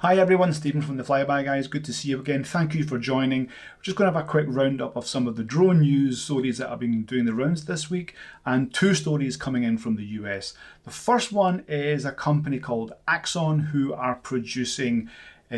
Hi everyone, Stephen from the Flyby Guys. Good to see you again. Thank you for joining. We're just going to have a quick roundup of some of the drone news stories that have been doing the rounds this week, and two stories coming in from the US. The first one is a company called Axon who are producing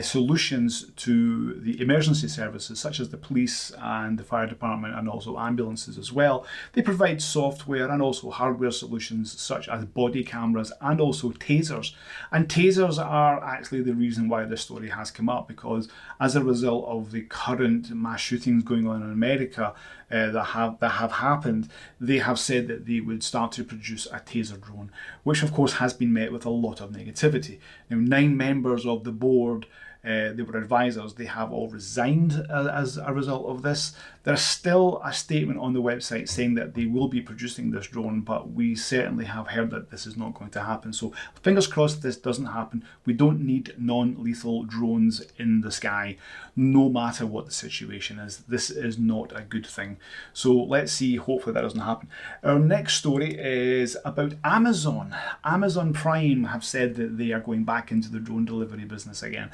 solutions to the emergency services such as the police and the fire department and also ambulances as well. They provide software and also hardware solutions such as body cameras and also tasers. And tasers are actually the reason why this story has come up, because as a result of the current mass shootings going on in America that have happened, they have said that they would start to produce a Taser drone, which of course has been met with a lot of negativity. Now, 9 members of the board, they were advisors, they have all resigned as a result of this. There's still a statement on the website saying that they will be producing this drone, but we certainly have heard that this is not going to happen. So fingers crossed this doesn't happen. We don't need non-lethal drones in the sky, no matter what the situation is. This is not a good thing. So let's see, hopefully that doesn't happen. Our next story is about Amazon. Amazon Prime have said that they are going back into the drone delivery business again,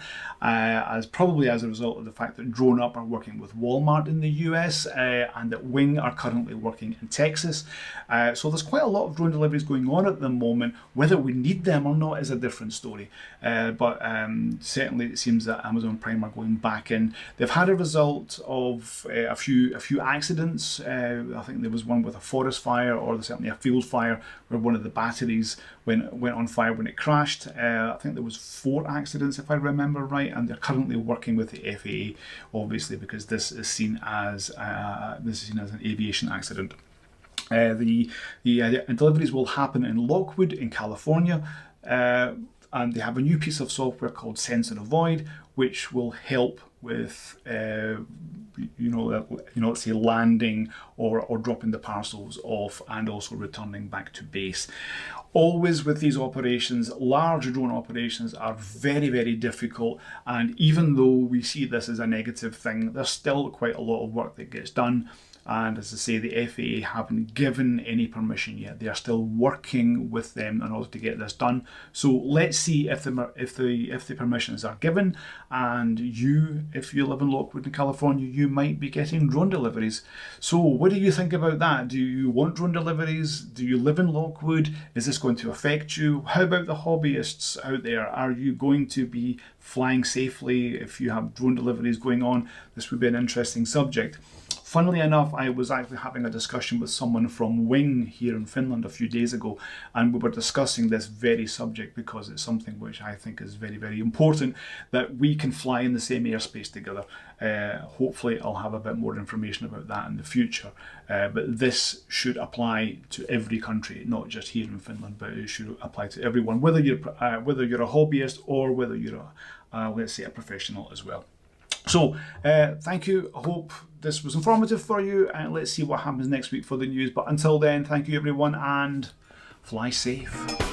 probably as a result of the fact that DroneUp are working with Walmart in the US and that Wing are currently working in Texas. So there's quite a lot of drone deliveries going on at the moment. Whether we need them or not is a different story. But certainly it seems that Amazon Prime are going back in. They've had a result of a few accidents. I think there was one with a forest fire, or certainly a field fire where one of the batteries went on fire when it crashed. I think there was 4 accidents if I remember right, and they're currently working with the FAA, obviously, because this is seen as an aviation accident. The deliveries will happen in Lockwood in California, and they have a new piece of software called Sense and Avoid, which will help with let's say landing or dropping the parcels off and also returning back to base. Always with these operations, large drone operations are very, very difficult, and even though we see this as a negative thing, there's still quite a lot of work that gets done. And as I say, the FAA haven't given any permission yet. They are still working with them in order to get this done. So let's see if the permissions are given, and if you live in Lockwood in California, you might be getting drone deliveries. So what do you think about that? Do you want drone deliveries? Do you live in Lockwood? Is this going to affect you? How about the hobbyists out there? Are you going to be flying safely if you have drone deliveries going on? This would be an interesting subject. Funnily enough, I was actually having a discussion with someone from Wing here in Finland a few days ago, and we were discussing this very subject because it's something which I think is very, very important, that we can fly in the same airspace together. Hopefully I'll have a bit more information about that in the future, but this should apply to every country, not just here in Finland, but it should apply to everyone, whether you're a hobbyist or whether you're let's say a professional as well. So thank you. I hope this was informative for you, and let's see what happens next week for the news. But until then, thank you everyone, and fly safe.